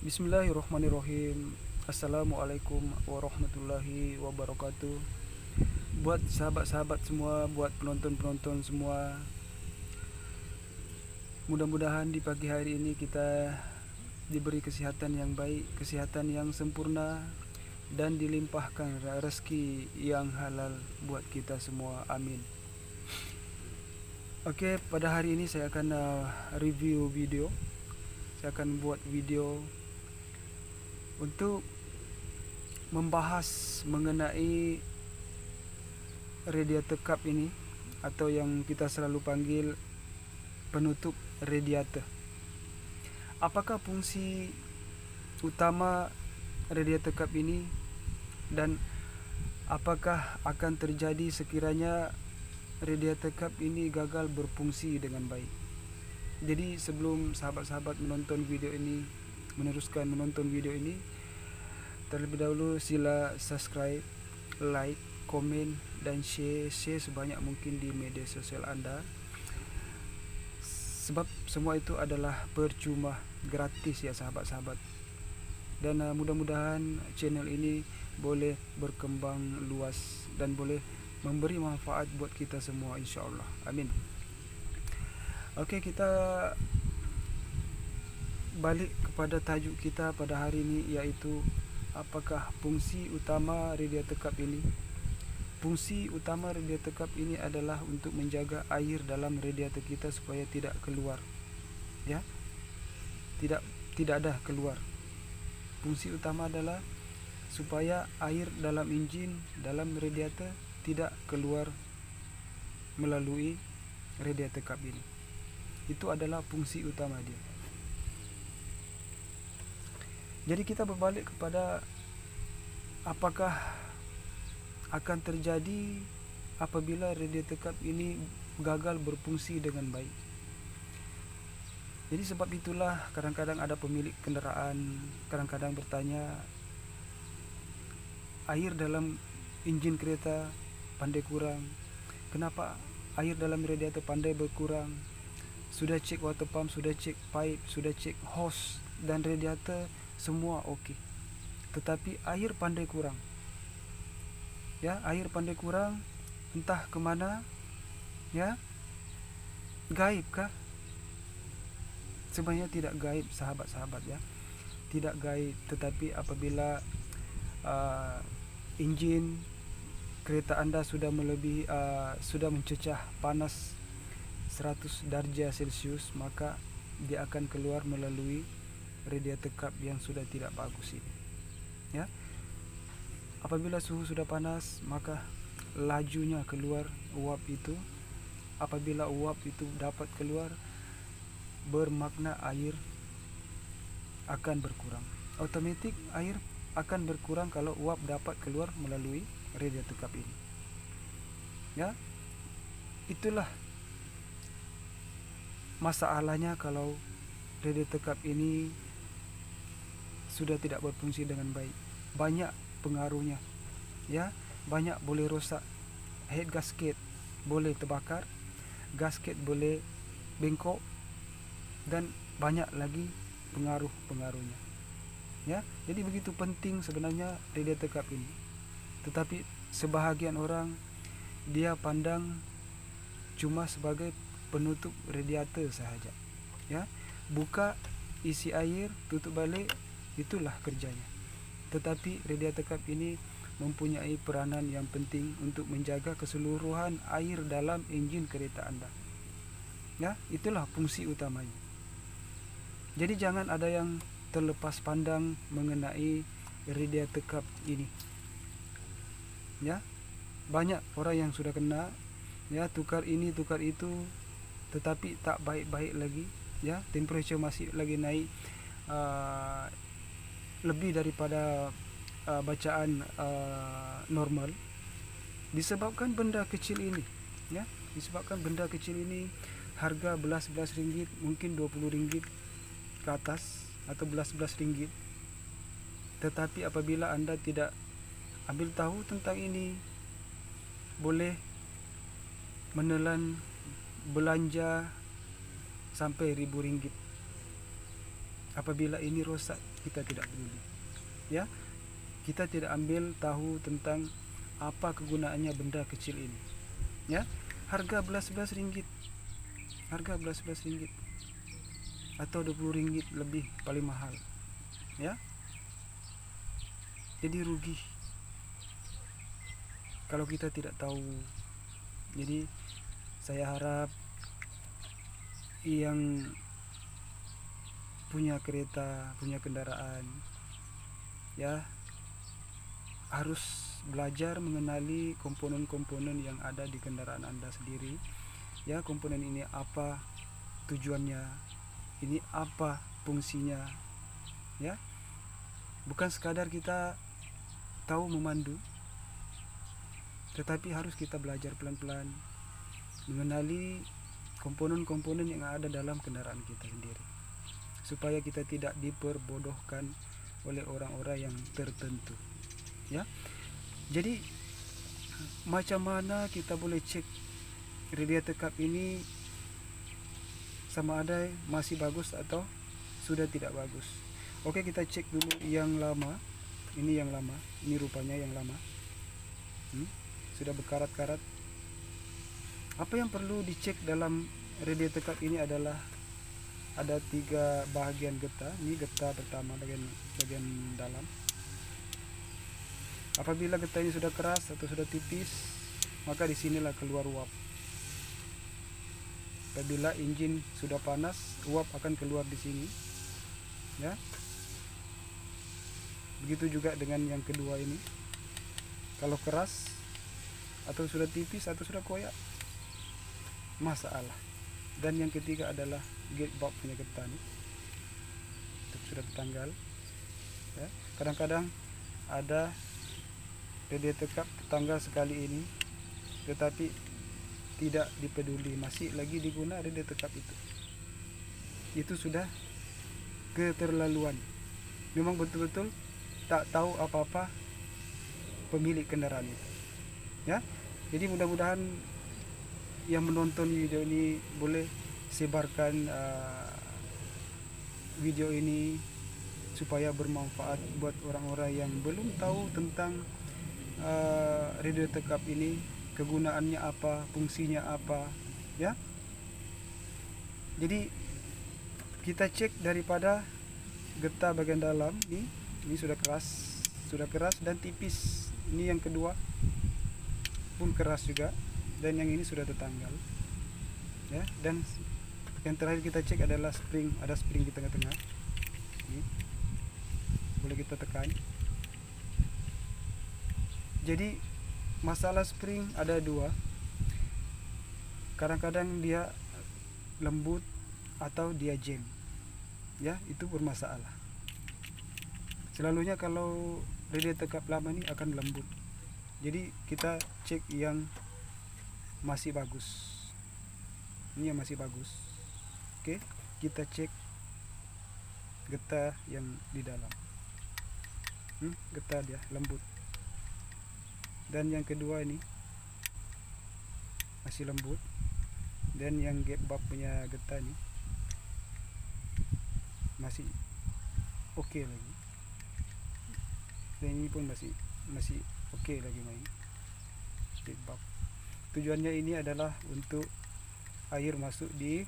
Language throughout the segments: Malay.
Bismillahirrahmanirrahim. Assalamualaikum warahmatullahi wabarakatuh. Buat sahabat-sahabat semua, buat penonton-penonton semua, mudah-mudahan di pagi hari ini kita diberi kesehatan yang baik, kesehatan yang sempurna, dan dilimpahkan rezeki yang halal buat kita semua. Amin. Oke, pada hari ini saya akan review video. Saya akan buat video untuk membahas mengenai radiator cup ini, atau yang kita selalu panggil penutup radiator. Apakah fungsi utama radiator cup ini, dan apakah akan terjadi sekiranya radiator cup ini gagal berfungsi dengan baik? Jadi sebelum sahabat-sahabat meneruskan menonton video ini, terlebih dahulu sila subscribe, like, komen, dan share sebanyak mungkin di media sosial Anda, sebab semua itu adalah percuma, gratis ya sahabat-sahabat. Dan mudah-mudahan channel ini boleh berkembang luas dan boleh memberi manfaat buat kita semua, insyaAllah. Amin. Oke, kita balik kepada tajuk kita pada hari ini, iaitu apakah fungsi utama radiator cup ini. Fungsi utama radiator cup ini adalah untuk menjaga air dalam radiator kita supaya tidak keluar, ya, tidak ada keluar. Fungsi utama adalah supaya air dalam enjin, dalam radiator tidak keluar melalui radiator cup ini. Itu adalah fungsi utama dia. Jadi kita berbalik kepada apakah akan terjadi apabila radiator cup ini gagal berfungsi dengan baik. Jadi sebab itulah kadang-kadang ada pemilik kendaraan kadang-kadang bertanya, air dalam enjin kereta pandai kurang. Kenapa air dalam radiator pandai berkurang? Sudah cek water pump, sudah cek pipe, sudah cek hose dan radiator, semua okey, tetapi air pandai kurang. Ya, air pandai kurang, entah ke mana, ya. Gaib kah? Sebenarnya tidak gaib sahabat-sahabat, ya. Tidak gaib, tetapi apabila enjin kereta anda sudah melebihi sudah mencecah panas 100 darjah Celsius, maka dia akan keluar melalui radiator cup yang sudah tidak bagus ini, ya. Apabila suhu sudah panas, maka lajunya keluar uap itu. Apabila uap itu dapat keluar, bermakna air akan berkurang. Otomatik air akan berkurang kalau uap dapat keluar melalui radiator cup ini, ya. Itulah masalahnya kalau radiator cup ini sudah tidak berfungsi dengan baik. Banyak pengaruhnya, ya. Banyak boleh rosak. Head gasket boleh terbakar, gasket boleh bengkok, dan banyak lagi pengaruh-pengaruhnya, ya. Jadi begitu penting sebenarnya radiator cup ini. Tetapi sebahagian orang dia pandang cuma sebagai penutup radiator sahaja, ya. Buka, isi air, tutup balik, itulah kerjanya. Tetapi radiator cup ini mempunyai peranan yang penting untuk menjaga keseluruhan air dalam enjin kereta anda, ya. Itulah fungsi utamanya. Jadi jangan ada yang terlepas pandang mengenai radiator cup ini, ya. Banyak orang yang sudah kena, ya, tukar ini tukar itu, tetapi tak baik-baik lagi, ya. Temperature masih lagi naik lebih daripada bacaan normal, disebabkan benda kecil ini, ya. Disebabkan benda kecil ini harga belas-belas ringgit, mungkin 20 ringgit ke atas, atau belas-belas ringgit. Tetapi apabila anda tidak ambil tahu tentang ini, boleh menelan belanja sampai ribu ringgit, Apabila ini rosak, kita tidak peduli. Ya, kita tidak ambil tahu tentang apa kegunaannya benda kecil ini. Ya, harga belas-belas ringgit, harga belas-belas ringgit atau 20 ringgit lebih paling mahal. Ya, jadi rugi kalau kita tidak tahu. Jadi saya harap yang punya kereta, punya kendaraan, ya, harus belajar mengenali komponen-komponen yang ada di kendaraan Anda sendiri. Ya, komponen ini apa tujuannya, ini apa fungsinya. Ya, bukan sekadar kita tahu memandu, tetapi harus kita belajar pelan-pelan mengenali komponen-komponen yang ada dalam kendaraan kita sendiri, supaya kita tidak diperbodohkan oleh orang-orang yang tertentu. Ya, jadi macam mana kita boleh cek radiator cup ini sama ada masih bagus atau sudah tidak bagus? Oke, kita cek dulu yang lama. Ini yang lama, ini rupanya yang lama. Sudah berkarat-karat. Apa yang perlu dicek dalam radiator cup ini adalah ada 3 bahagian getah. Ini getah pertama, bagian dalam. Apabila getah ini sudah keras atau sudah tipis, maka disinilah keluar uap. Apabila engine sudah panas, uap akan keluar di sini. Ya, begitu juga dengan yang kedua ini. Kalau keras atau sudah tipis atau sudah koyak, masalah. Dan yang ketiga adalah gate bulb punya getah ini, sudah tertanggal. Ya, kadang-kadang ada radiator cup tertanggal sekali ini, tetapi tidak dipeduli, masih lagi diguna radiator cup itu sudah keterlaluan. Memang betul-betul tak tahu apa-apa pemilik kendaraan itu. Ya, jadi mudah-mudahan yang menonton video ini boleh sebarkan video ini supaya bermanfaat buat orang-orang yang belum tahu tentang radiator cup ini, kegunaannya apa, fungsinya apa. Ya, jadi kita cek daripada getah bagian dalam ini sudah keras dan tipis. Ini yang kedua pun keras juga, dan yang ini sudah tertanggal. Ya, dan yang terakhir kita cek adalah spring. Ada spring di tengah-tengah. Ini boleh kita tekan. Jadi masalah spring ada 2. Kadang-kadang dia lembut atau dia jam. Ya, itu bermasalah. Selalunya kalau radiator cup lama ini akan lembut. Jadi kita cek yang masih bagus. Ini yang masih bagus. Oke, kita cek getah yang di dalam. Getah dia lembut. Dan yang kedua ini masih lembut. Dan yang gate bulb punya getah ini masih oke lagi. Dan ini pun masih oke lagi main gate bulb. Tujuannya ini adalah untuk air masuk di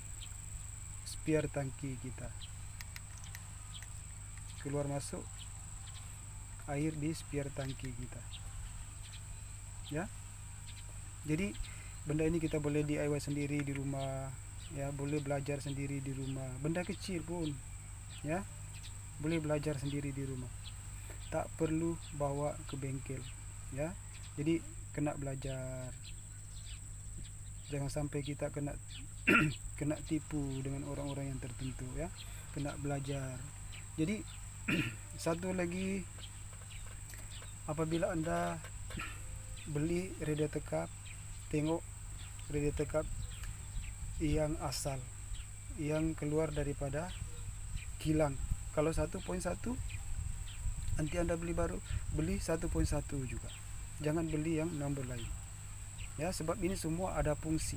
spare tangki kita, keluar masuk air di spare tangki kita. Ya, jadi benda ini kita boleh DIY sendiri di rumah. Ya, boleh belajar sendiri di rumah. Benda kecil pun, ya, boleh belajar sendiri di rumah, tak perlu bawa ke bengkel. Ya, jadi kena belajar. Jangan sampai kita kena kena tipu dengan orang-orang yang tertentu. Ya, kena belajar. Jadi satu lagi, apabila Anda beli radiator cup, tengok radiator cup yang asal, yang keluar daripada kilang. Kalau 1.1, nanti Anda beli baru, beli 1.1 juga. Jangan beli yang nomor lain. Ya, sebab ini semua ada fungsi.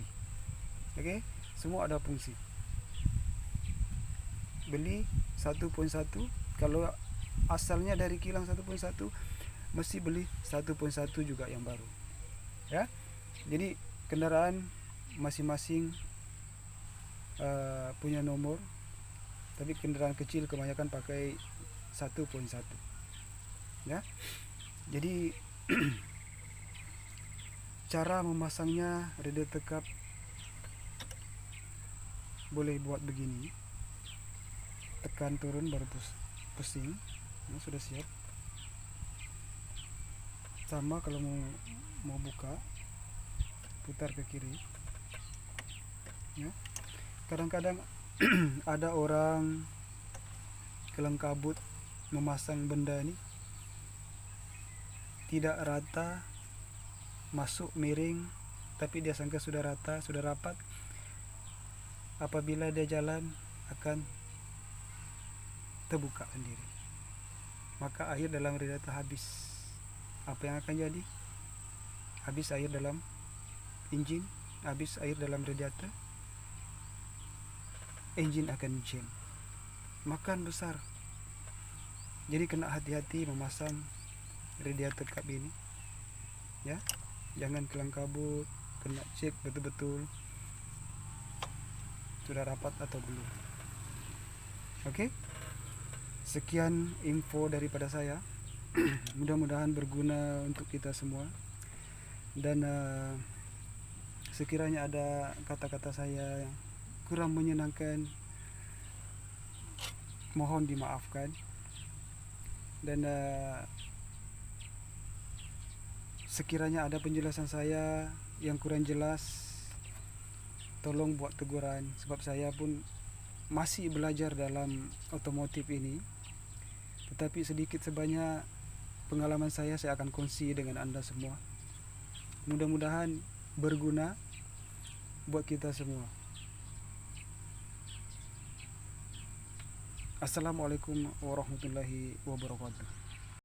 Oke, semua ada fungsi. beli 1.1. Kalau asalnya dari kilang 1.1, mesti beli 1.1 juga yang baru, ya. Jadi kendaraan masing-masing punya nomor, tapi kendaraan kecil kebanyakan pakai 1.1, ya. Jadi cara memasangnya radiator cup boleh buat begini, tekan turun baru pusing. Nah, sudah siap. Sama kalau mau buka, putar ke kiri, ya. Kadang-kadang ada orang kelang kabut memasang benda ini tidak rata, masuk miring, tapi dia sangka sudah rata, sudah rapat. Apabila dia jalan akan terbuka sendiri, maka air dalam radiator habis. Apa yang akan jadi? Habis air dalam engine, habis air dalam radiator, engine akan jam, makan besar. Jadi kena hati-hati memasang radiator cup ini, ya. Jangan kelang kabut, kena cek betul-betul sudah rapat atau belum. Oke, sekian info daripada saya. Mudah-mudahan berguna untuk kita semua. Dan sekiranya ada kata-kata saya yang kurang menyenangkan, mohon dimaafkan. Dan sekiranya ada penjelasan saya yang kurang jelas, tolong buat teguran, sebab saya pun masih belajar dalam otomotif ini. Tetapi sedikit sebanyak pengalaman saya akan kongsi dengan Anda semua. Mudah-mudahan berguna buat kita semua. Assalamualaikum warahmatullahi wabarakatuh.